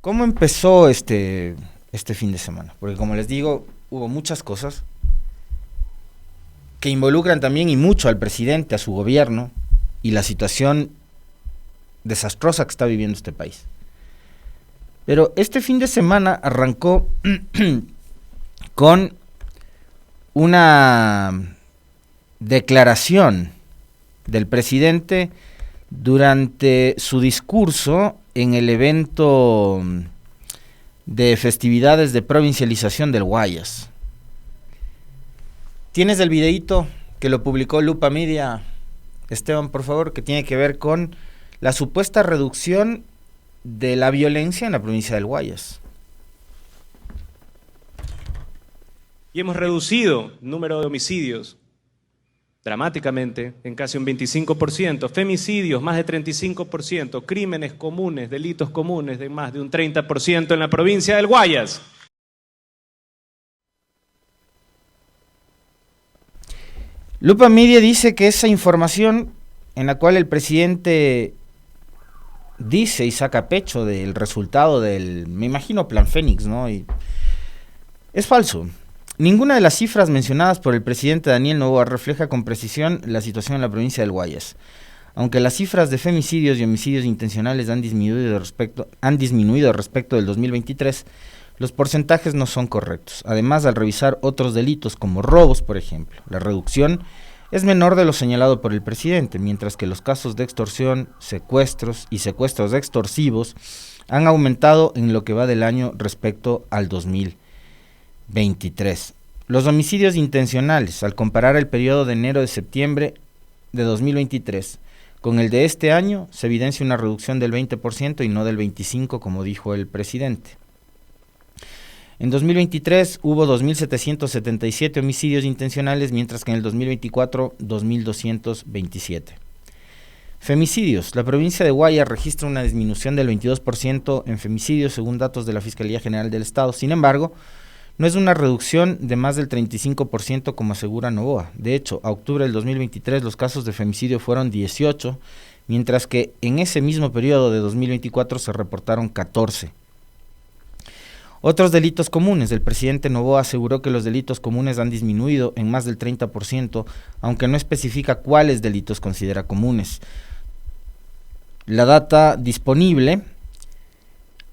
¿Cómo empezó este fin de semana? Porque como les digo, hubo muchas cosas que involucran también y mucho al presidente, a su gobierno y la situación desastrosa que está viviendo este país. Pero este fin de semana arrancó con una declaración del presidente durante su discurso en el evento de festividades de provincialización del Guayas. ¿Tienes el videíto que lo publicó Lupa Media, Esteban, por favor, que tiene que ver con la supuesta reducción de la violencia en la provincia del Guayas? Y hemos reducido el número de homicidios dramáticamente en casi un 25%, femicidios más de 35%, crímenes comunes, delitos comunes de más de un 30% en la provincia del Guayas. Lupa Media dice que esa información en la cual el presidente dice y saca pecho del resultado del, me imagino, Plan Fénix, ¿no? Y es falso. Ninguna de las cifras mencionadas por el presidente Daniel Noboa refleja con precisión la situación en la provincia del Guayas. Aunque las cifras de femicidios y homicidios intencionales han disminuido respecto del 2023, los porcentajes no son correctos. Además, al revisar otros delitos como robos, por ejemplo, la reducción es menor de lo señalado por el presidente, mientras que los casos de extorsión, secuestros y secuestros extorsivos han aumentado en lo que va del año respecto al 2023. Los homicidios intencionales, al comparar el periodo de enero de septiembre de 2023 con el de este año, se evidencia una reducción del 20% y no del 25%, como dijo el presidente. En 2023 hubo 2.777 homicidios intencionales, mientras que en el 2024, 2.227. Femicidios. La provincia de Guayas registra una disminución del 22% en femicidios, según datos de la Fiscalía General del Estado. Sin embargo, no es una reducción de más del 35%, como asegura Noboa. De hecho, a octubre del 2023 los casos de femicidio fueron 18, mientras que en ese mismo periodo de 2024 se reportaron 14. Otros delitos comunes. El presidente Noboa aseguró que los delitos comunes han disminuido en más del 30%, aunque no especifica cuáles delitos considera comunes. La data disponible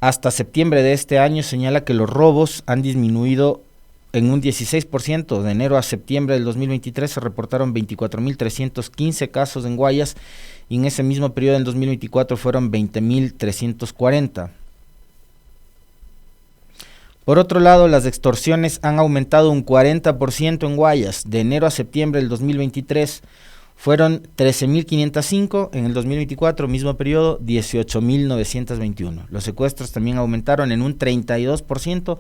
hasta septiembre de este año señala que los robos han disminuido en un 16%. De enero a septiembre del 2023 se reportaron 24.315 casos en Guayas y en ese mismo periodo del 2024 fueron 20.340. Por otro lado, las extorsiones han aumentado un 40% en Guayas. De enero a septiembre del 2023 fueron 13.505, en el 2024, mismo periodo, 18.921. Los secuestros también aumentaron en un 32%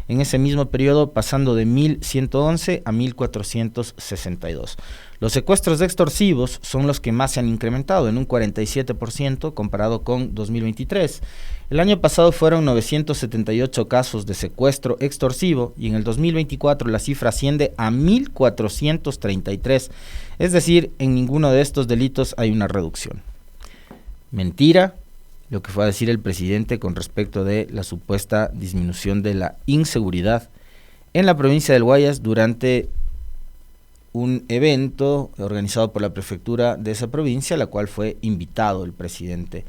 en ese mismo periodo, pasando de 1.111 a 1.462. Los secuestros extorsivos son los que más se han incrementado, en un 47% comparado con 2023. El año pasado fueron 978 casos de secuestro extorsivo y en el 2024 la cifra asciende a 1.433. Es decir, en ninguno de estos delitos hay una reducción. Mentira lo que fue a decir el presidente con respecto de la supuesta disminución de la inseguridad en la provincia del Guayas durante un evento organizado por la prefectura de esa provincia, a la cual fue invitado el presidente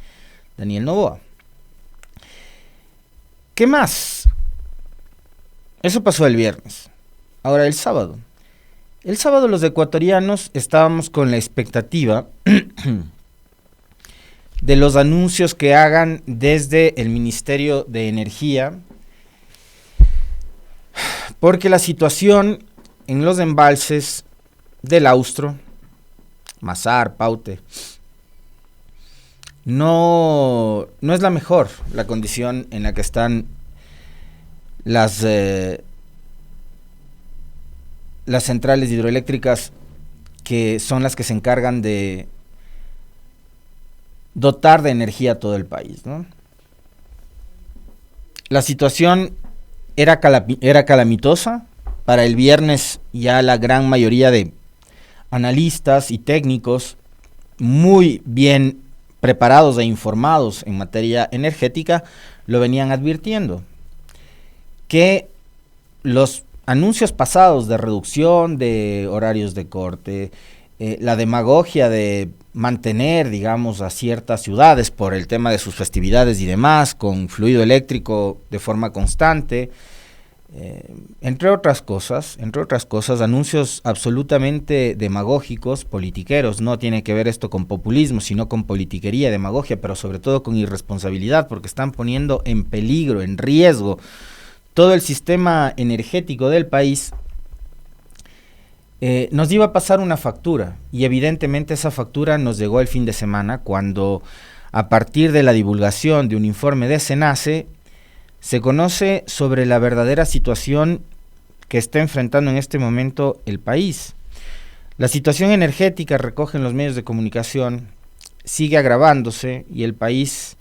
Daniel Noboa. ¿Qué más? Eso pasó el viernes. Ahora el sábado. El sábado los ecuatorianos estábamos con la expectativa de los anuncios que hagan desde el Ministerio de Energía, porque la situación en los embalses del Austro, Mazar, Paute, no es la mejor, la condición en la que están las centrales hidroeléctricas, que son las que se encargan de dotar de energía a todo el país, ¿no? La situación era calamitosa. Para el viernes ya la gran mayoría de analistas y técnicos muy bien preparados e informados en materia energética lo venían advirtiendo, que los anuncios pasados de reducción de horarios de corte, la demagogia de mantener, digamos, a ciertas ciudades por el tema de sus festividades y demás, con fluido eléctrico de forma constante, entre otras cosas, anuncios absolutamente demagógicos, politiqueros. No tiene que ver esto con populismo, sino con politiquería, demagogia, pero sobre todo con irresponsabilidad, porque están poniendo en peligro, en riesgo, todo el sistema energético del país. Nos iba a pasar una factura, y evidentemente esa factura nos llegó el fin de semana, cuando a partir de la divulgación de un informe de SENACE se conoce sobre la verdadera situación que está enfrentando en este momento el país. La situación energética, recogen los medios de comunicación, sigue agravándose, y el país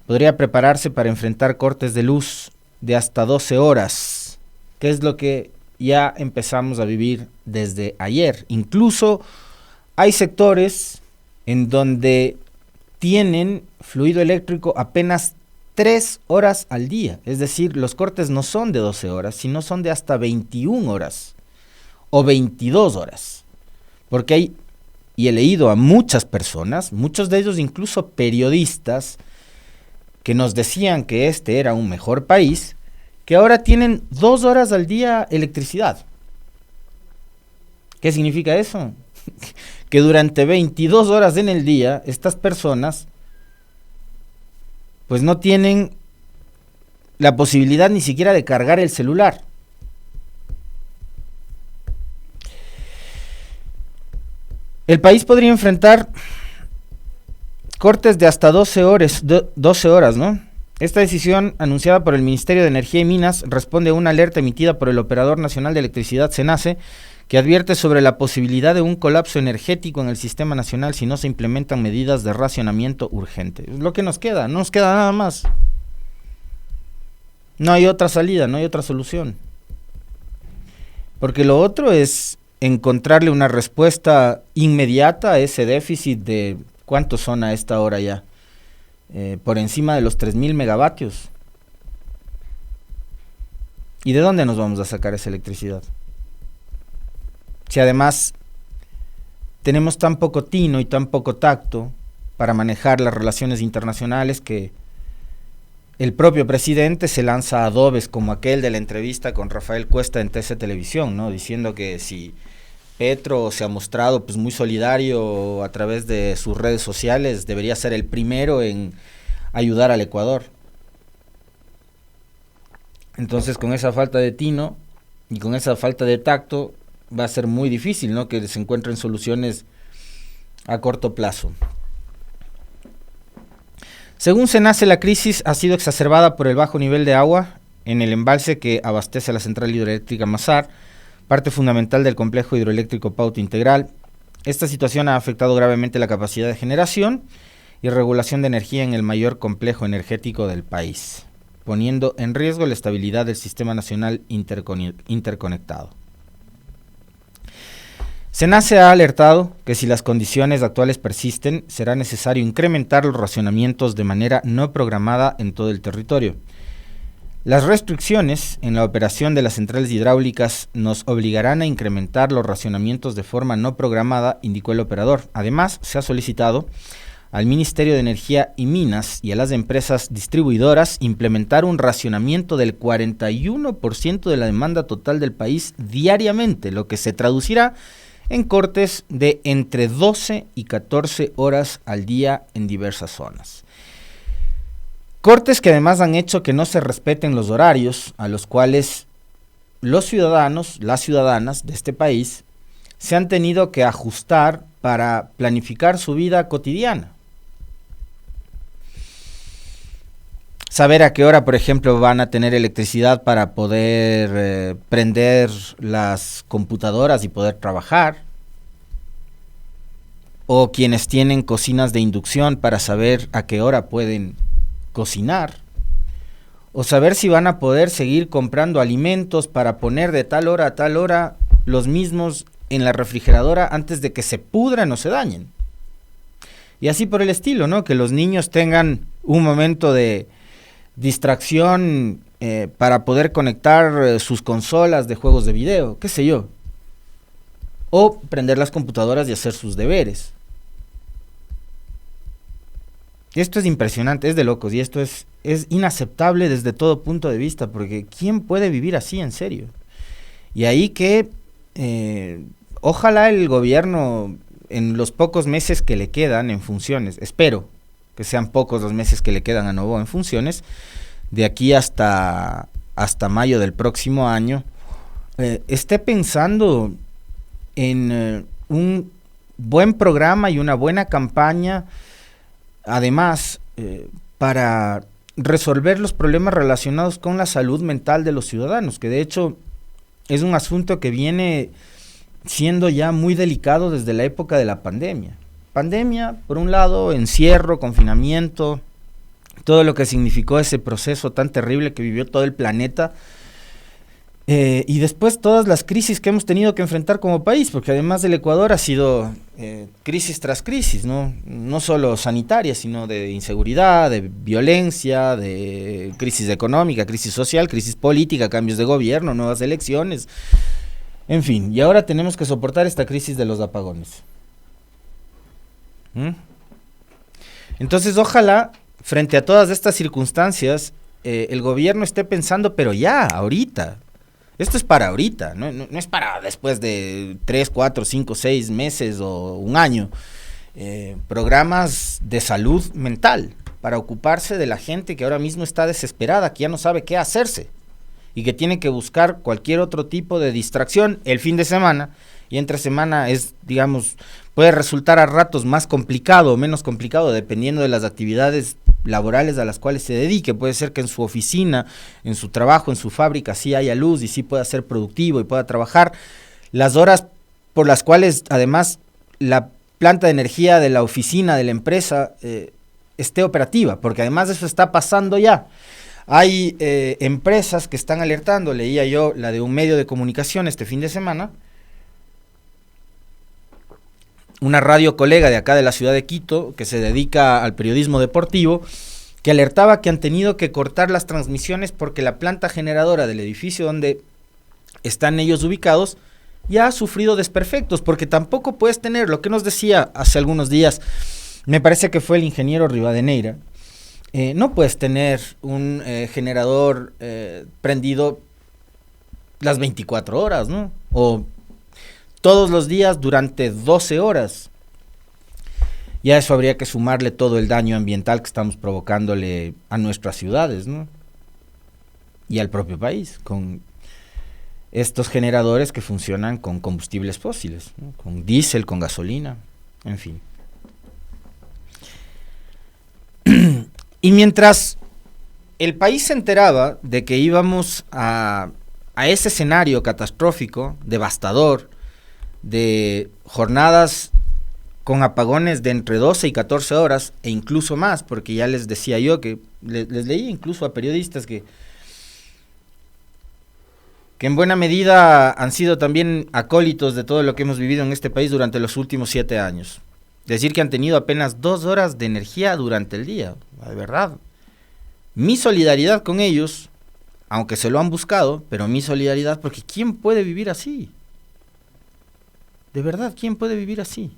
podría prepararse para enfrentar cortes de luz de hasta 12 horas, que es lo que ya empezamos a vivir desde ayer. Incluso hay sectores en donde tienen fluido eléctrico apenas 3 horas al día. Es decir, los cortes no son de 12 horas, sino son de hasta 21 horas o 22 horas. Porque hay, y he leído a muchas personas, muchos de ellos incluso periodistas, que nos decían que este era un mejor país, que ahora tienen 2 horas al día electricidad. ¿Qué significa eso? Que durante 22 horas en el día, estas personas pues no tienen la posibilidad ni siquiera de cargar el celular. El país podría enfrentar cortes de hasta 12 horas, ¿no? Esta decisión, anunciada por el Ministerio de Energía y Minas, responde a una alerta emitida por el Operador Nacional de Electricidad, SENACE, que advierte sobre la posibilidad de un colapso energético en el sistema nacional si no se implementan medidas de racionamiento urgente. Es lo que nos queda, no nos queda nada más. No hay otra salida, no hay otra solución. Porque lo otro es encontrarle una respuesta inmediata a ese déficit de, ¿cuántos son a esta hora ya? Por encima de los 3.000 megavatios. ¿Y de dónde nos vamos a sacar esa electricidad? Si además tenemos tan poco tino y tan poco tacto para manejar las relaciones internacionales, que el propio presidente se lanza a adobes como aquel de la entrevista con Rafael Cuesta en TC Televisión, ¿no? Diciendo que si Petro se ha mostrado pues muy solidario a través de sus redes sociales, debería ser el primero en ayudar al Ecuador. Entonces, con esa falta de tino y con esa falta de tacto, va a ser muy difícil, ¿no?, que se encuentren soluciones a corto plazo. Según SENACE, la crisis ha sido exacerbada por el bajo nivel de agua en el embalse que abastece a la central hidroeléctrica Masar, parte fundamental del complejo hidroeléctrico Pauta Integral. Esta situación ha afectado gravemente la capacidad de generación y regulación de energía en el mayor complejo energético del país, poniendo en riesgo la estabilidad del sistema nacional interconectado. SENACE ha alertado que si las condiciones actuales persisten, será necesario incrementar los racionamientos de manera no programada en todo el territorio. Las restricciones en la operación de las centrales hidráulicas nos obligarán a incrementar los racionamientos de forma no programada, indicó el operador. Además, se ha solicitado al Ministerio de Energía y Minas y a las empresas distribuidoras implementar un racionamiento del 41% de la demanda total del país diariamente, lo que se traducirá en cortes de entre 12 y 14 horas al día en diversas zonas. Cortes que además han hecho que no se respeten los horarios a los cuales los ciudadanos, las ciudadanas de este país, se han tenido que ajustar para planificar su vida cotidiana. Saber a qué hora, por ejemplo, van a tener electricidad para poder prender las computadoras y poder trabajar. O quienes tienen cocinas de inducción para saber a qué hora pueden cocinar. O saber si van a poder seguir comprando alimentos para poner de tal hora a tal hora los mismos en la refrigeradora antes de que se pudran o se dañen. Y así por el estilo, ¿no? Que los niños tengan un momento de distracción para poder conectar sus consolas de juegos de video, qué sé yo, o prender las computadoras y hacer sus deberes. Esto es impresionante, es de locos, y esto es inaceptable desde todo punto de vista, porque ¿quién puede vivir así en serio? Y ahí que ojalá el gobierno, en los pocos meses que le quedan en funciones, espero que sean pocos los meses que le quedan a Novoa en funciones, de aquí hasta mayo del próximo año, esté pensando en un buen programa y una buena campaña, además, para resolver los problemas relacionados con la salud mental de los ciudadanos, que de hecho es un asunto que viene siendo ya muy delicado desde la época de la pandemia. Pandemia, por un lado, encierro, confinamiento, todo lo que significó ese proceso tan terrible que vivió todo el planeta, y después todas las crisis que hemos tenido que enfrentar como país, porque además del Ecuador ha sido crisis tras crisis, no solo sanitaria, sino de inseguridad, de violencia, de crisis económica, crisis social, crisis política, cambios de gobierno, nuevas elecciones, en fin, y ahora tenemos que soportar esta crisis de los apagones. Entonces, ojalá, frente a todas estas circunstancias, el gobierno esté pensando, pero ya, ahorita. Esto es para ahorita, no es para después de 3, 4, 5, 6 meses o un año. Programas de salud mental para ocuparse de la gente que ahora mismo está desesperada, que ya no sabe qué hacerse y que tiene que buscar cualquier otro tipo de distracción el fin de semana, y entre semana es, digamos, puede resultar a ratos más complicado o menos complicado dependiendo de las actividades laborales a las cuales se dedique. Puede ser que en su oficina, en su trabajo, en su fábrica sí haya luz y sí pueda ser productivo y pueda trabajar las horas por las cuales además la planta de energía de la oficina, de la empresa, esté operativa, porque además eso está pasando ya. Hay empresas que están alertando, leía yo la de un medio de comunicación este fin de semana, una radio colega de acá de la ciudad de Quito, que se dedica al periodismo deportivo, que alertaba que han tenido que cortar las transmisiones porque la planta generadora del edificio donde están ellos ubicados ya ha sufrido desperfectos, porque tampoco puedes tener, lo que nos decía hace algunos días, me parece que fue el ingeniero Rivadeneira, no puedes tener un generador prendido las 24 horas, ¿no? O todos los días durante 12 horas. Y a eso habría que sumarle todo el daño ambiental que estamos provocándole a nuestras ciudades, ¿no? Y al propio país, con estos generadores que funcionan con combustibles fósiles, ¿no? Con diésel, con gasolina, en fin. Y mientras el país se enteraba de que íbamos a ese escenario catastrófico, devastador, de jornadas con apagones de entre 12 y 14 horas, e incluso más, porque ya les decía yo que les leí incluso a periodistas que en buena medida han sido también acólitos de todo lo que hemos vivido en este país durante los últimos 7 años. Decir que han tenido apenas 2 horas de energía durante el día, de verdad. Mi solidaridad con ellos, aunque se lo han buscado, pero mi solidaridad, porque ¿quién puede vivir así? De verdad, ¿quién puede vivir así?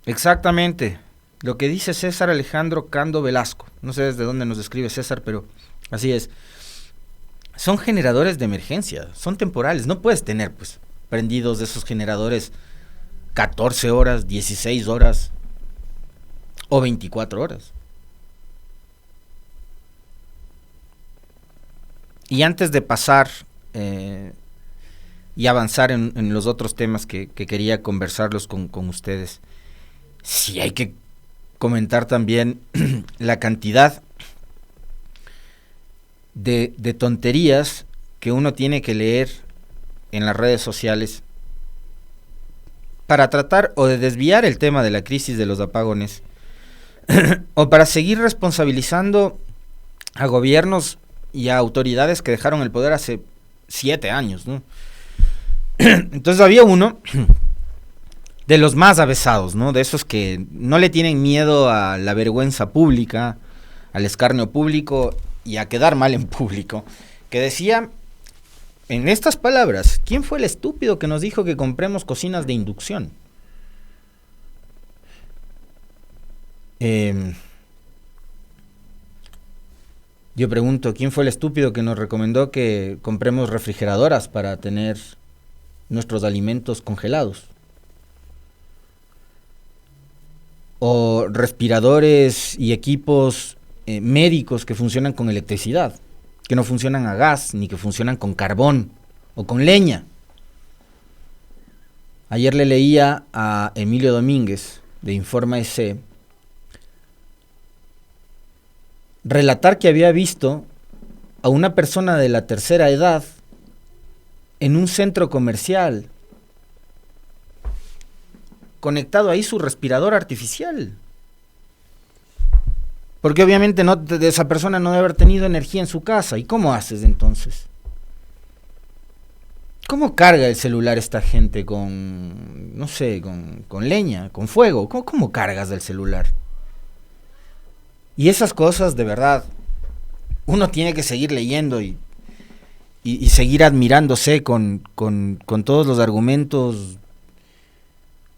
Exactamente, lo que dice César Alejandro Cando Velasco. No sé desde dónde nos escribe César, pero así es. Son generadores de emergencia, son temporales. No puedes tener, pues, prendidos de esos generadores 14 horas, 16 horas o 24 horas. Y antes de pasar y avanzar en los otros temas que quería conversarlos con ustedes, sí hay que comentar también la cantidad de tonterías que uno tiene que leer en las redes sociales para tratar o de desviar el tema de la crisis de los apagones o para seguir responsabilizando a gobiernos y a autoridades que dejaron el poder hace 7 años, ¿no? Entonces había uno de los más avesados, ¿no? De esos que no le tienen miedo a la vergüenza pública, al escarnio público y a quedar mal en público, que decía en estas palabras: ¿quién fue el estúpido que nos dijo que compremos cocinas de inducción? Yo pregunto, ¿quién fue el estúpido que nos recomendó que compremos refrigeradoras para tener nuestros alimentos congelados? O respiradores y equipos médicos que funcionan con electricidad, que no funcionan a gas, ni que funcionan con carbón o con leña. Ayer le leía a Emilio Domínguez, de Informa EC, relatar que había visto a una persona de la tercera edad en un centro comercial, conectado ahí su respirador artificial. Porque obviamente esa persona no debe haber tenido energía en su casa. ¿Y cómo haces entonces? ¿Cómo carga el celular esta gente con, no sé, con leña, con fuego? ¿Cómo cargas el celular? Y esas cosas, de verdad, uno tiene que seguir leyendo y seguir admirándose con todos los argumentos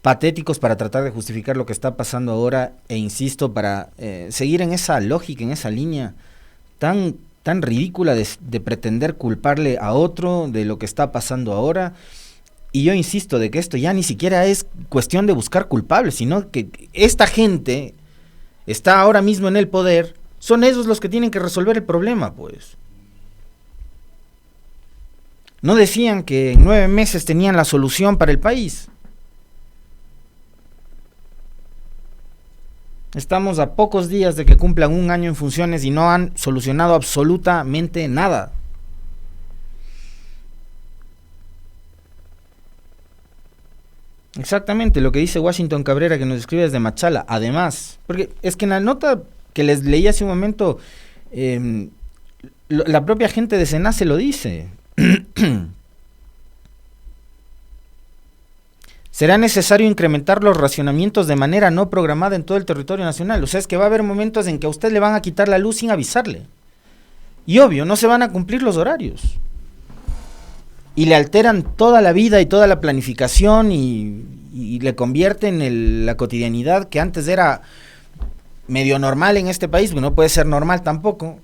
patéticos para tratar de justificar lo que está pasando ahora, e insisto, para seguir en esa lógica, en esa línea tan ridícula de pretender culparle a otro de lo que está pasando ahora. Y yo insisto de que esto ya ni siquiera es cuestión de buscar culpables, sino que esta gente está ahora mismo en el poder, son ellos los que tienen que resolver el problema, pues. ¿No decían que en 9 meses tenían la solución para el país? Estamos a pocos días de que cumplan 1 año en funciones y no han solucionado absolutamente nada. Exactamente lo que dice Washington Cabrera, que nos escribe desde Machala. Además, porque es que en la nota que les leí hace un momento, la propia gente de SENACE lo dice. Será necesario incrementar los racionamientos de manera no programada en todo el territorio nacional. O sea, es que va a haber momentos en que a usted le van a quitar la luz sin avisarle. Y obvio, no se van a cumplir los horarios. Y le alteran toda la vida y toda la planificación y le convierten la cotidianidad que antes era medio normal en este país, porque no puede ser normal tampoco,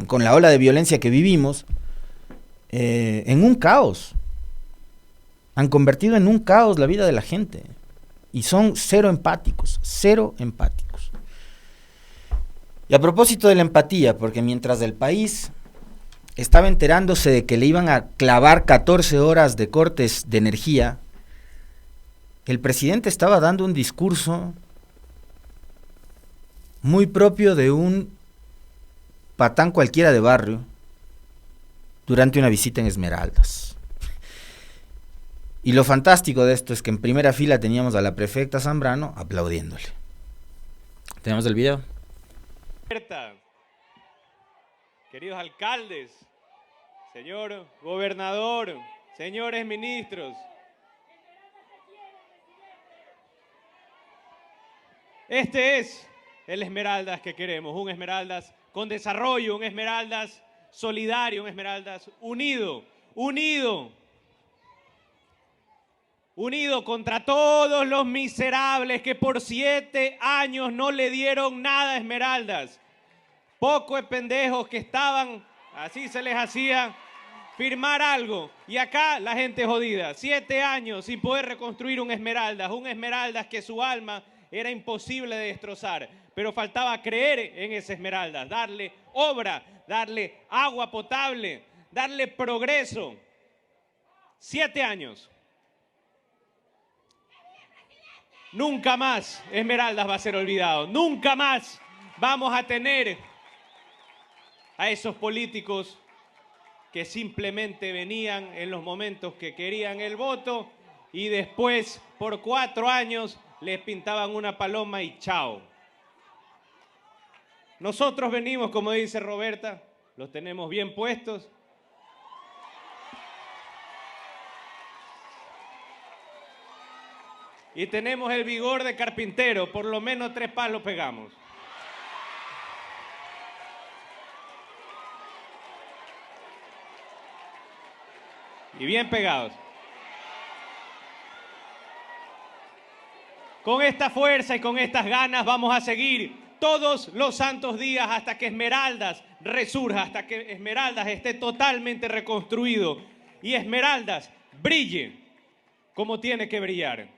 con la ola de violencia que vivimos, en un caos. Han convertido en un caos la vida de la gente. Y son cero empáticos. Y a propósito de la empatía, porque mientras el país estaba enterándose de que le iban a clavar 14 horas de cortes de energía, el presidente estaba dando un discurso muy propio de un patán cualquiera de barrio durante una visita en Esmeraldas. Y lo fantástico de esto es que en primera fila teníamos a la prefecta Zambrano aplaudiéndole. ¿Tenemos el video? Queridos alcaldes, señor gobernador, señores ministros, este es el Esmeraldas que queremos, un Esmeraldas con desarrollo, un Esmeraldas solidario, un Esmeraldas unido contra todos los miserables que por 7 años no le dieron nada a Esmeraldas. Pocos de pendejos que estaban, así se les hacía, firmar algo. Y acá la gente jodida. 7 años sin poder reconstruir un Esmeraldas que su alma era imposible de destrozar. Pero faltaba creer en ese Esmeraldas, darle obra, darle agua potable, darle progreso. 7 años. Nunca más Esmeraldas va a ser olvidado. Nunca más vamos a tener a esos políticos que simplemente venían en los momentos que querían el voto y después por 4 años les pintaban una paloma y chao. Nosotros venimos, como dice Roberta, los tenemos bien puestos. y tenemos el vigor de carpintero, por lo menos 3 palos pegamos. Y bien pegados. Con esta fuerza y con estas ganas vamos a seguir todos los santos días hasta que Esmeraldas resurja, hasta que Esmeraldas esté totalmente reconstruido y Esmeraldas brille como tiene que brillar.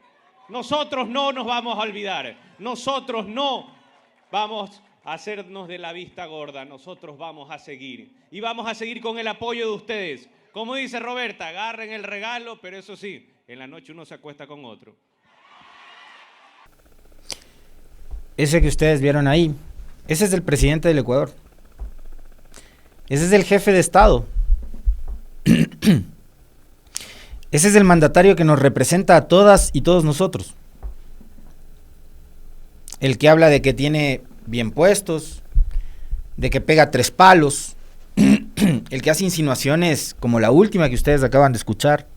Nosotros no nos vamos a olvidar, nosotros no vamos a hacernos de la vista gorda, nosotros vamos a seguir y vamos a seguir con el apoyo de ustedes. Como dice Roberta, agarren el regalo, pero eso sí, en la noche uno se acuesta con otro. Ese que ustedes vieron ahí, ese es el presidente del Ecuador. Ese es el jefe de Estado. Ese es el mandatario que nos representa a todas y todos nosotros. El que habla de que tiene bien puestos, de que pega 3 palos, el que hace insinuaciones como la última que ustedes acaban de escuchar.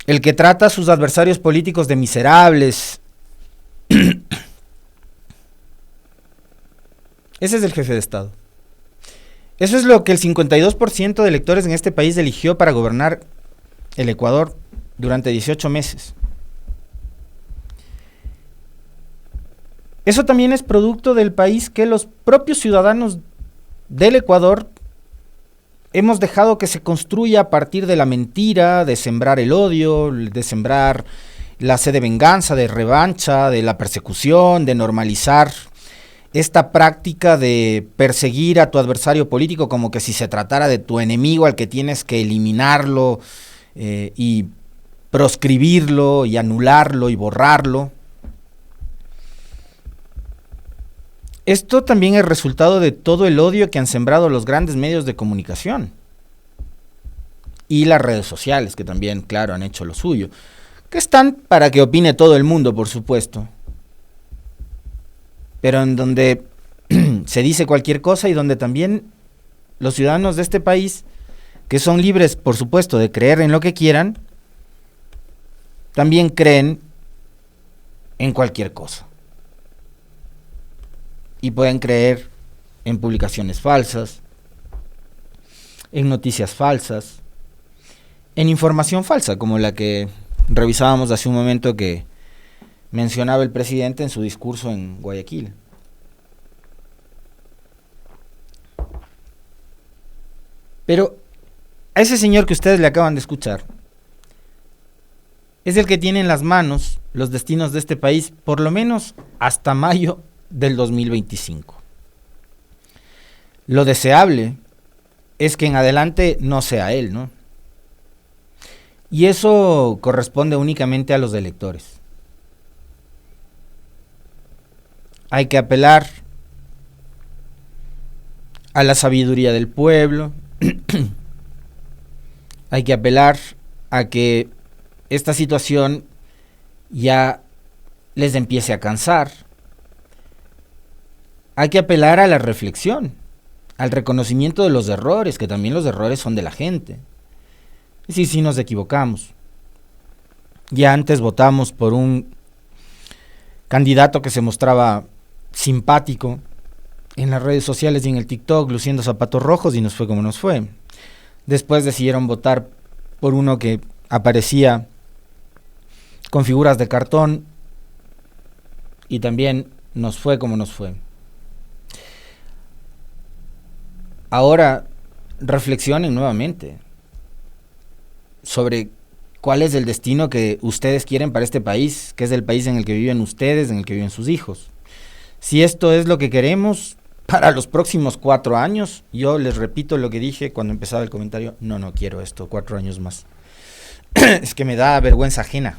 El que trata a sus adversarios políticos de miserables. Ese es el jefe de Estado. Eso es lo que el 52% de electores en este país eligió para gobernar el Ecuador durante 18 meses. Eso también es producto del país que los propios ciudadanos del Ecuador hemos dejado que se construya a partir de la mentira, de sembrar el odio, de sembrar la sed de venganza, de revancha, de la persecución, de normalizar esta práctica de perseguir a tu adversario político como que si se tratara de tu enemigo al que tienes que eliminarlo y proscribirlo y anularlo y borrarlo. Esto también es resultado de todo el odio que han sembrado los grandes medios de comunicación y las redes sociales, que también, claro, han hecho lo suyo, que están para que opine todo el mundo, por supuesto, pero en donde se dice cualquier cosa y donde también los ciudadanos de este país, que son libres, por supuesto, de creer en lo que quieran, también creen en cualquier cosa. Y pueden creer en publicaciones falsas, en noticias falsas, en información falsa, como la que revisábamos hace un momento que mencionaba el presidente en su discurso en Guayaquil. Pero a ese señor que ustedes le acaban de escuchar, es el que tiene en las manos los destinos de este país, por lo menos hasta mayo del 2025. Lo deseable es que en adelante no sea él, ¿no? Y eso corresponde únicamente a los electores. Hay que apelar a la sabiduría del pueblo, hay que apelar a que esta situación ya les empiece a cansar. Hay que apelar a la reflexión, al reconocimiento de los errores, que también los errores son de la gente. Sí, nos equivocamos. Ya antes votamos por un candidato que se mostraba simpático en las redes sociales y en el TikTok, luciendo zapatos rojos, y nos fue como nos fue. Después decidieron votar por uno que aparecía con figuras de cartón, y también nos fue como nos fue. Ahora reflexionen nuevamente sobre cuál es el destino que ustedes quieren para este país, que es el país en el que viven ustedes, en el que viven sus hijos. Si esto es lo que queremos para los próximos 4 años, yo les repito lo que dije cuando empezaba el comentario, no quiero esto, 4 años más. Es que me da vergüenza ajena.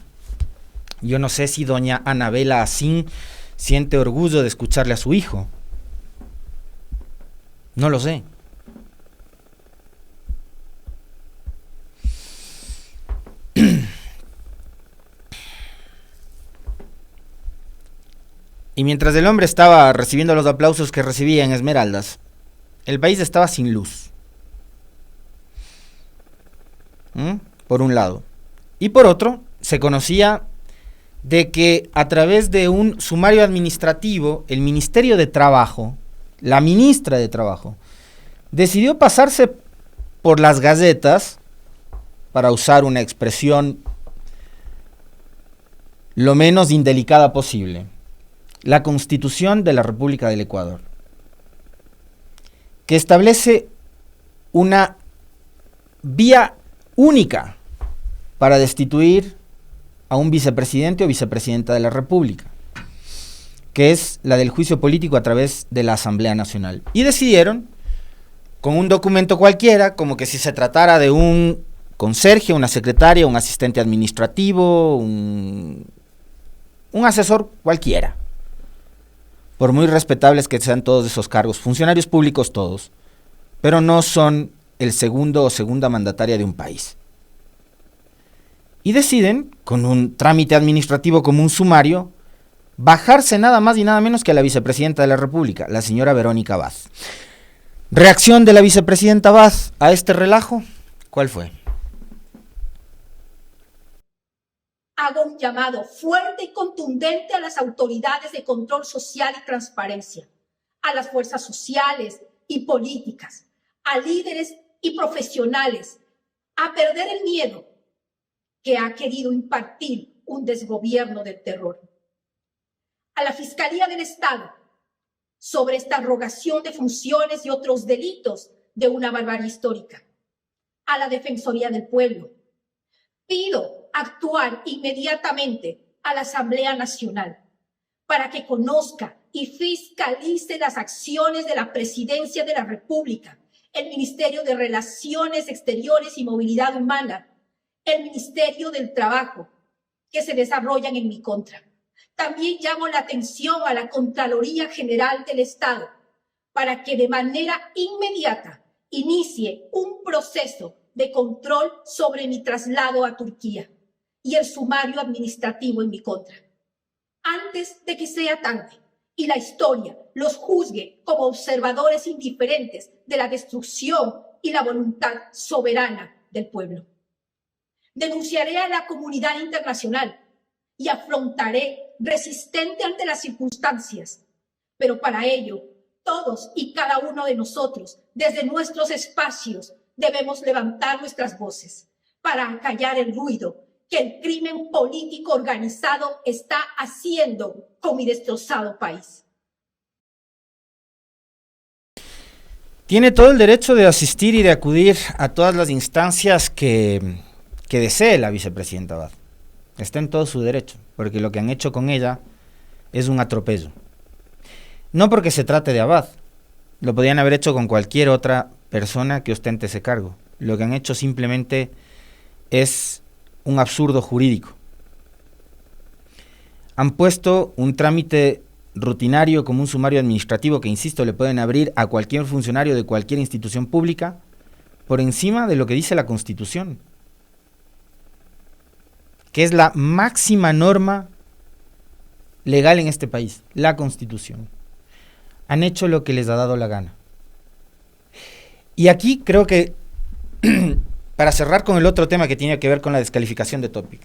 Yo no sé si doña Anabela Asín siente orgullo de escucharle a su hijo. No lo sé. Y mientras el hombre estaba recibiendo los aplausos que recibía en Esmeraldas, el país estaba sin luz. por un lado. Y por otro, se conocía de que a través de un sumario administrativo, el Ministerio de Trabajo, la ministra de Trabajo, decidió pasarse por las gacetas, para usar una expresión lo menos indelicada posible, la Constitución de la República del Ecuador, que establece una vía única para destituir a un vicepresidente o vicepresidenta de la República, que es la del juicio político a través de la Asamblea Nacional. Y decidieron, con un documento cualquiera, como que si se tratara de un conserje, una secretaria, un asistente administrativo, un asesor cualquiera, por muy respetables que sean todos esos cargos, funcionarios públicos todos, pero no son el segundo o segunda mandataria de un país. Y deciden, con un trámite administrativo como un sumario, bajarse nada más y nada menos que a la vicepresidenta de la República, la señora Verónica Abad. ¿Reacción de la vicepresidenta Abad a este relajo? ¿Cuál fue? Hago un llamado fuerte y contundente a las autoridades de control social y transparencia, a las fuerzas sociales y políticas, a líderes y profesionales, a perder el miedo que ha querido impartir un desgobierno del terror. A la Fiscalía del Estado, sobre esta rogación de funciones y otros delitos de una barbarie histórica. A la Defensoría del Pueblo. Pido actuar inmediatamente a la Asamblea Nacional para que conozca y fiscalice las acciones de la Presidencia de la República, el Ministerio de Relaciones Exteriores y Movilidad Humana, el Ministerio del Trabajo, que se desarrollan en mi contra. También llamo la atención a la Contraloría General del Estado para que de manera inmediata inicie un proceso de control sobre mi traslado a Turquía y el sumario administrativo en mi contra, antes de que sea tarde y la historia los juzgue como observadores indiferentes de la destrucción y la voluntad soberana del pueblo. Denunciaré a la comunidad internacional y afrontaré resistente ante las circunstancias, pero para ello todos y cada uno de nosotros, desde nuestros espacios, debemos levantar nuestras voces para acallar el ruido que el crimen político organizado está haciendo con mi destrozado país. Tiene todo el derecho de asistir y de acudir a todas las instancias que desee la vicepresidenta Abad. Está en todo su derecho, porque lo que han hecho con ella es un atropello. No porque se trate de Abad, lo podían haber hecho con cualquier otra persona que ostente ese cargo. Lo que han hecho simplemente es un absurdo jurídico. Han puesto un trámite rutinario como un sumario administrativo que, insisto, le pueden abrir a cualquier funcionario de cualquier institución pública por encima de lo que dice la Constitución, que es la máxima norma legal en este país, la Constitución. Han hecho lo que les ha dado la gana. Y aquí creo que, para cerrar con el otro tema que tiene que ver con la descalificación de Topic,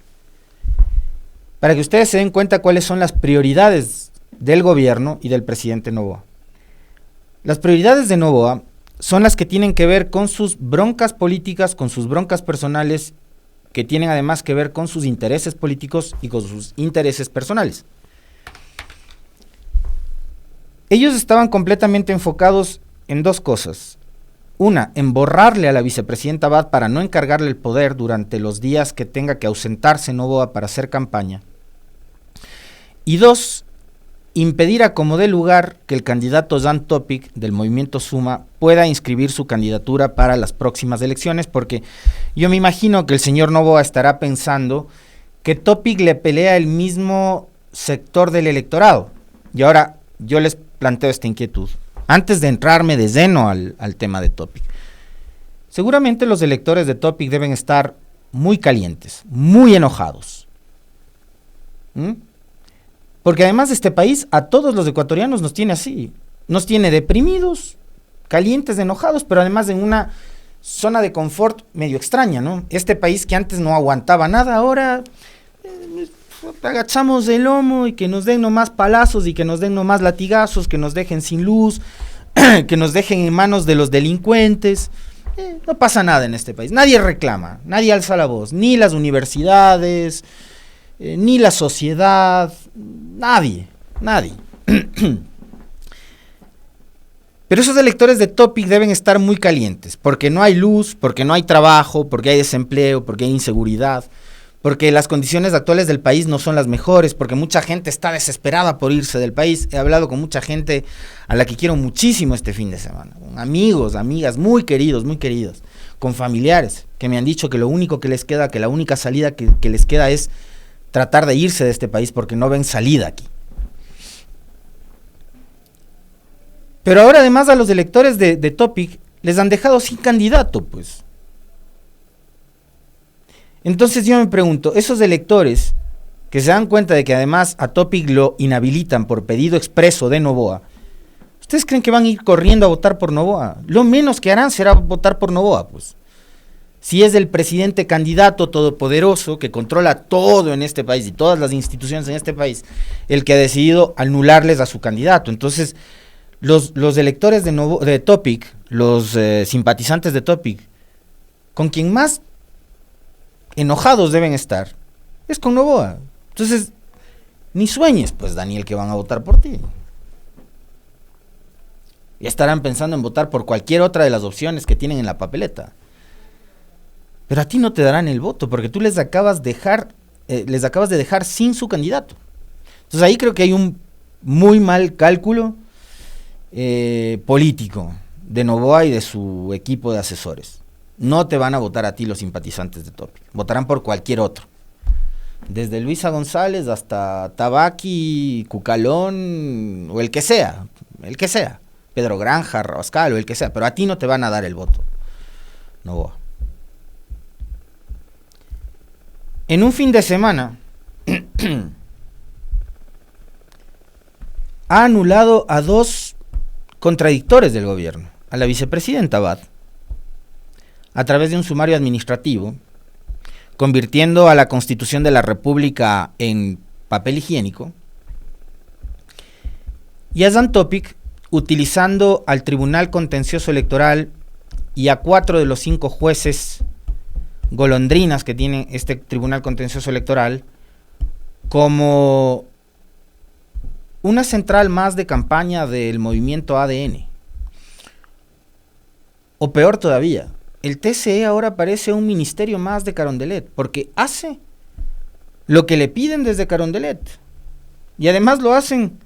para que ustedes se den cuenta cuáles son las prioridades del gobierno y del presidente Noboa. Las prioridades de Noboa son las que tienen que ver con sus broncas políticas, con sus broncas personales, que tienen además que ver con sus intereses políticos y con sus intereses personales. Ellos estaban completamente enfocados en dos cosas. Una, en borrarle a la vicepresidenta Abad para no encargarle el poder durante los días que tenga que ausentarse Noboa para hacer campaña. Y dos, impedir a como dé lugar que el candidato Jan Topic del movimiento Suma pueda inscribir su candidatura para las próximas elecciones, porque yo me imagino que el señor Noboa estará pensando que Topic le pelea el mismo sector del electorado. Y ahora yo les planteo esta inquietud, antes de entrarme de lleno al tema de Topic. Seguramente los electores de Topic deben estar muy calientes, muy enojados. Porque además de este país, a todos los ecuatorianos nos tiene así, nos tiene deprimidos, calientes, enojados, pero además en una zona de confort medio extraña, ¿no? Este país que antes no aguantaba nada, ahora agachamos el lomo y que nos den nomás palazos y que nos den nomás latigazos, que nos dejen sin luz, que nos dejen en manos de los delincuentes. No pasa nada en este país, nadie reclama, nadie alza la voz, ni las universidades, ni la sociedad, nadie. Pero esos electores de Topic deben estar muy calientes, porque no hay luz, porque no hay trabajo, porque hay desempleo, porque hay inseguridad, porque las condiciones actuales del país no son las mejores, porque mucha gente está desesperada por irse del país. He hablado con mucha gente a la que quiero muchísimo este fin de semana, con amigos, amigas muy queridos, con familiares que me han dicho que lo único que les queda, que la única salida que les queda es tratar de irse de este país porque no ven salida aquí. Pero ahora además a los electores de Topic les han dejado sin candidato, pues. Entonces yo me pregunto, esos electores que se dan cuenta de que además a Topic lo inhabilitan por pedido expreso de Noboa, ¿ustedes creen que van a ir corriendo a votar por Noboa? Lo menos que harán será votar por Noboa, pues. Si es el presidente candidato todopoderoso que controla todo en este país y todas las instituciones en este país, el que ha decidido anularles a su candidato. Entonces, los electores de Topic, los simpatizantes de Topic, con quien más enojados deben estar es con Noboa. Entonces, ni sueñes, pues, Daniel, que van a votar por ti. Ya estarán pensando en votar por cualquier otra de las opciones que tienen en la papeleta. Pero a ti no te darán el voto, porque tú les acabas de dejar sin su candidato. Entonces ahí creo que hay un muy mal cálculo político de Noboa y de su equipo de asesores. No te van a votar a ti los simpatizantes de Topic, votarán por cualquier otro. Desde Luisa González hasta Tabaqui, Cucalón, o el que sea, Pedro Granja, Rabascal, o el que sea, pero a ti no te van a dar el voto, Noboa. En un fin de semana ha anulado a dos contradictores del gobierno, a la vicepresidenta Abad, a través de un sumario administrativo, convirtiendo a la Constitución de la República en papel higiénico, y a Dan Topic utilizando al Tribunal Contencioso Electoral y a 4 de los 5 jueces golondrinas que tiene este Tribunal Contencioso Electoral como una central más de campaña del movimiento ADN. O peor todavía, el TCE ahora parece un ministerio más de Carondelet, porque hace lo que le piden desde Carondelet. Y además lo hacen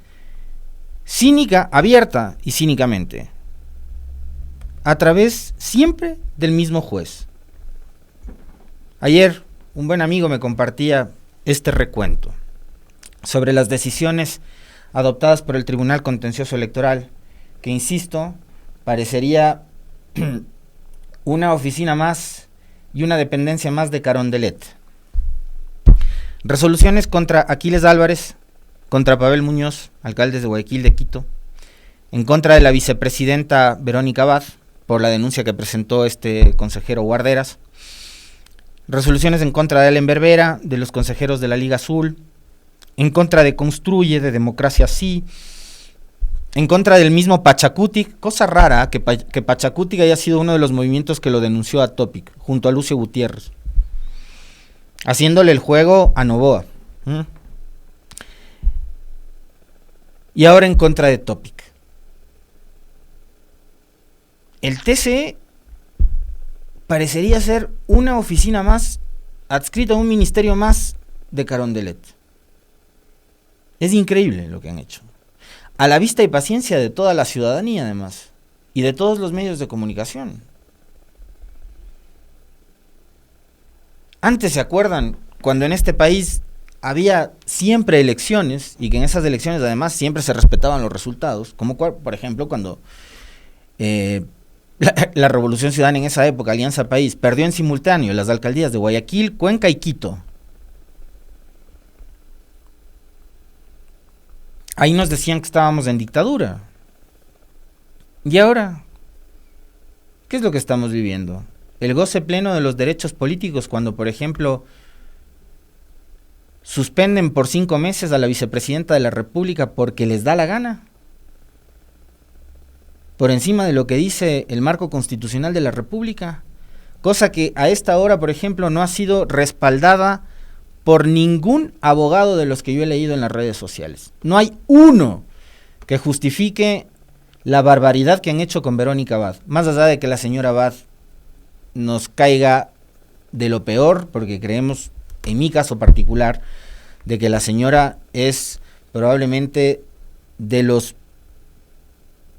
abierta y cínicamente, a través siempre del mismo juez. Ayer un buen amigo me compartía este recuento sobre las decisiones adoptadas por el Tribunal Contencioso Electoral, que insisto, parecería una oficina más y una dependencia más de Carondelet. Resoluciones contra Aquiles Álvarez, contra Pavel Muñoz, alcaldes de Guayaquil, de Quito, en contra de la vicepresidenta Verónica Abad, por la denuncia que presentó este consejero Guarderas. Resoluciones en contra de Allen Berbera, de los consejeros de la Liga Azul, en contra de Construye, de Democracia Sí, en contra del mismo Pachacutic. Cosa rara que Pachacutic haya sido uno de los movimientos que lo denunció a Topic, junto a Lucio Gutiérrez, haciéndole el juego a Noboa. Y ahora en contra de Topic. El TCE parecería ser una oficina más, adscrita a un ministerio más de Carondelet. Es increíble lo que han hecho. A la vista y paciencia de toda la ciudadanía, además, y de todos los medios de comunicación. Antes, ¿se acuerdan? Cuando en este país había siempre elecciones, y que en esas elecciones además siempre se respetaban los resultados, como por ejemplo cuando la Revolución Ciudadana en esa época, Alianza País, perdió en simultáneo las alcaldías de Guayaquil, Cuenca y Quito. Ahí nos decían que estábamos en dictadura. ¿Y ahora? ¿Qué es lo que estamos viviendo? el goce pleno de los derechos políticos cuando, por ejemplo, suspenden por 5 meses a la vicepresidenta de la República porque les da la gana, por encima de lo que dice el marco constitucional de la República, cosa que a esta hora, por ejemplo, no ha sido respaldada por ningún abogado de los que yo he leído en las redes sociales. No hay uno que justifique la barbaridad que han hecho con Verónica Abad, más allá de que la señora Abad nos caiga de lo peor, porque creemos, en mi caso particular, de que la señora es probablemente de los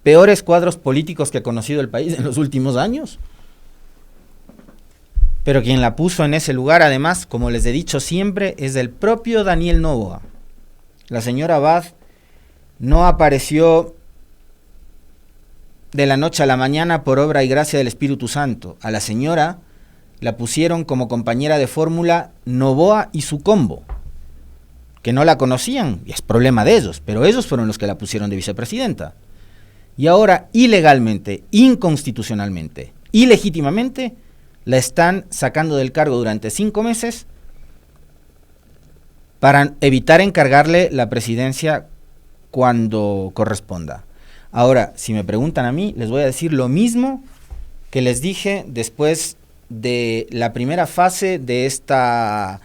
peores cuadros políticos que ha conocido el país en los últimos años. Pero quien la puso en ese lugar, además, como les he dicho siempre, es el propio Daniel Noboa. La señora Abad no apareció de la noche a la mañana por obra y gracia del Espíritu Santo. A la señora la pusieron como compañera de fórmula Noboa y su combo, que no la conocían, y es problema de ellos, pero ellos fueron los que la pusieron de vicepresidenta. Y ahora, ilegalmente, inconstitucionalmente, ilegítimamente, la están sacando del cargo durante 5 meses para evitar encargarle la presidencia cuando corresponda. Ahora, si me preguntan a mí, les voy a decir lo mismo que les dije después de la primera fase de esta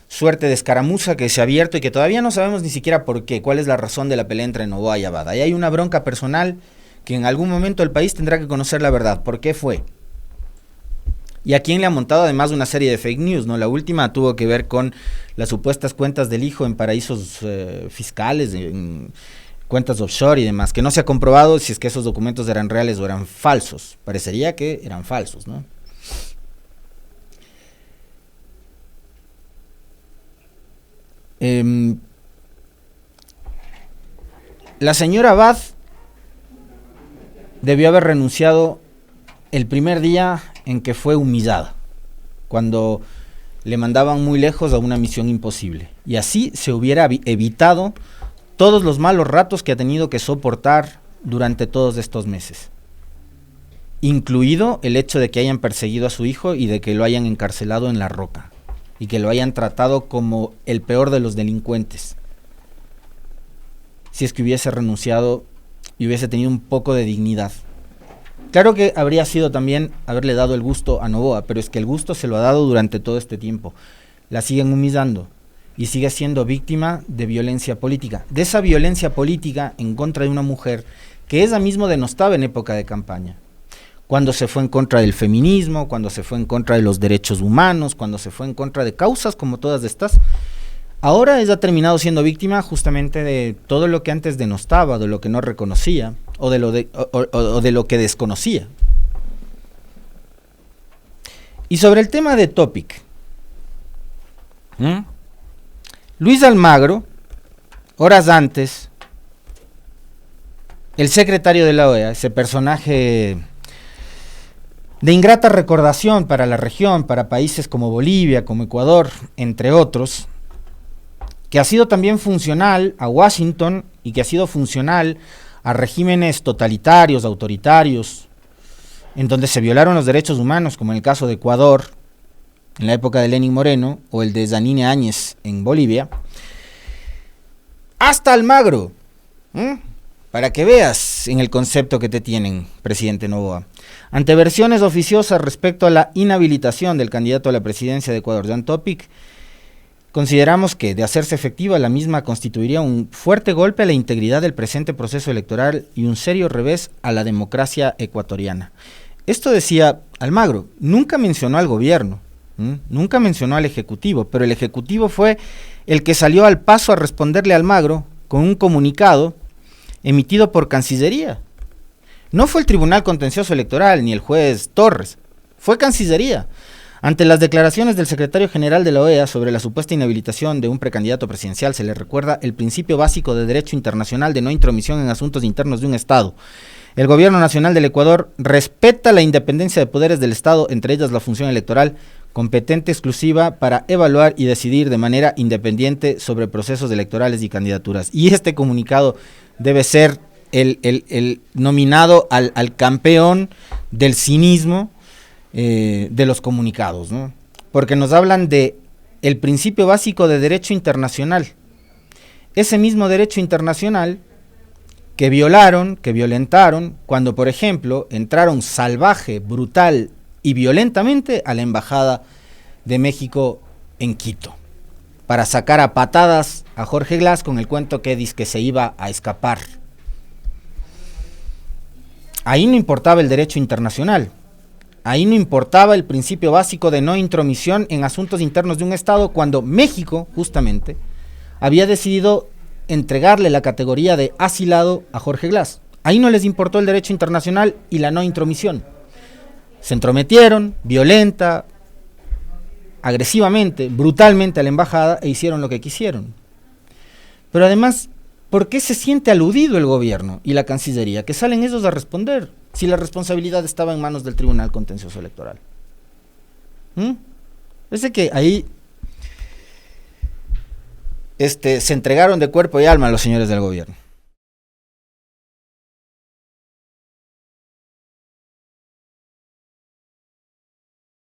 suerte de escaramuza que se ha abierto y que todavía no sabemos ni siquiera por qué, cuál es la razón de la pelea entre Noboa y Abad. Ahí hay una bronca personal que en algún momento el país tendrá que conocer la verdad, por qué fue. Y a quién le ha montado además una serie de fake news, ¿no? La última tuvo que ver con las supuestas cuentas del hijo en paraísos fiscales, en cuentas offshore y demás, que no se ha comprobado si es que esos documentos eran reales o eran falsos. Parecería que eran falsos, ¿no? La señora Abad debió haber renunciado el primer día en que fue humillada, cuando le mandaban muy lejos a una misión imposible. Y así se hubiera evitado todos los malos ratos que ha tenido que soportar durante todos estos meses, incluido el hecho de que hayan perseguido a su hijo y de que lo hayan encarcelado en La Roca y que lo hayan tratado como el peor de los delincuentes. Si es que hubiese renunciado y hubiese tenido un poco de dignidad. Claro que habría sido también haberle dado el gusto a Noboa, pero es que el gusto se lo ha dado durante todo este tiempo. La siguen humillando y sigue siendo víctima de violencia política. De esa violencia política en contra de una mujer que ella misma denostaba en época de campaña. Cuando se fue en contra del feminismo, cuando se fue en contra de los derechos humanos, cuando se fue en contra de causas como todas estas. Ahora ella ha terminado siendo víctima justamente de todo lo que antes denostaba, de lo que no reconocía o de lo que desconocía. Y sobre el tema de Topic, Luis Almagro, horas antes, el secretario de la OEA, ese personaje de ingrata recordación para la región, para países como Bolivia, como Ecuador, entre otros, que ha sido también funcional a Washington y que ha sido funcional a regímenes totalitarios, autoritarios, en donde se violaron los derechos humanos, como en el caso de Ecuador, en la época de Lenín Moreno, o el de Yanine Áñez en Bolivia, hasta Almagro, para que veas en el concepto que te tienen, presidente Noboa. Ante versiones oficiosas respecto a la inhabilitación del candidato a la presidencia de Ecuador, Jan Topic, consideramos que, de hacerse efectiva, la misma constituiría un fuerte golpe a la integridad del presente proceso electoral y un serio revés a la democracia ecuatoriana. Esto decía Almagro, nunca mencionó al gobierno, nunca mencionó al Ejecutivo, pero el Ejecutivo fue el que salió al paso a responderle a Almagro con un comunicado emitido por Cancillería. No fue el Tribunal Contencioso Electoral ni el juez Torres, fue Cancillería. Ante las declaraciones del secretario general de la OEA sobre la supuesta inhabilitación de un precandidato presidencial, se le recuerda el principio básico de derecho internacional de no intromisión en asuntos internos de un Estado. El Gobierno Nacional del Ecuador respeta la independencia de poderes del Estado, entre ellas la función electoral, competente exclusiva para evaluar y decidir de manera independiente sobre procesos electorales y candidaturas. Y este comunicado debe ser el nominado al campeón del cinismo de los comunicados, ¿no? Porque nos hablan de el principio básico de derecho internacional. Ese mismo derecho internacional que violaron, que violentaron, cuando, por ejemplo, entraron salvaje, brutal y violentamente a la Embajada de México en Quito, para sacar a patadas a Jorge Glass con el cuento que dice que se iba a escapar. Ahí no importaba el derecho internacional, ahí no importaba el principio básico de no intromisión en asuntos internos de un Estado, cuando México, justamente, había decidido entregarle la categoría de asilado a Jorge Glass. Ahí no les importó el derecho internacional y la no intromisión. Se entrometieron, violenta, agresivamente, brutalmente a la embajada e hicieron lo que quisieron. Pero además, ¿por qué se siente aludido el gobierno y la Cancillería? Que salen ellos a responder si la responsabilidad estaba en manos del Tribunal Contencioso Electoral. Parece que ahí se entregaron de cuerpo y alma a los señores del gobierno.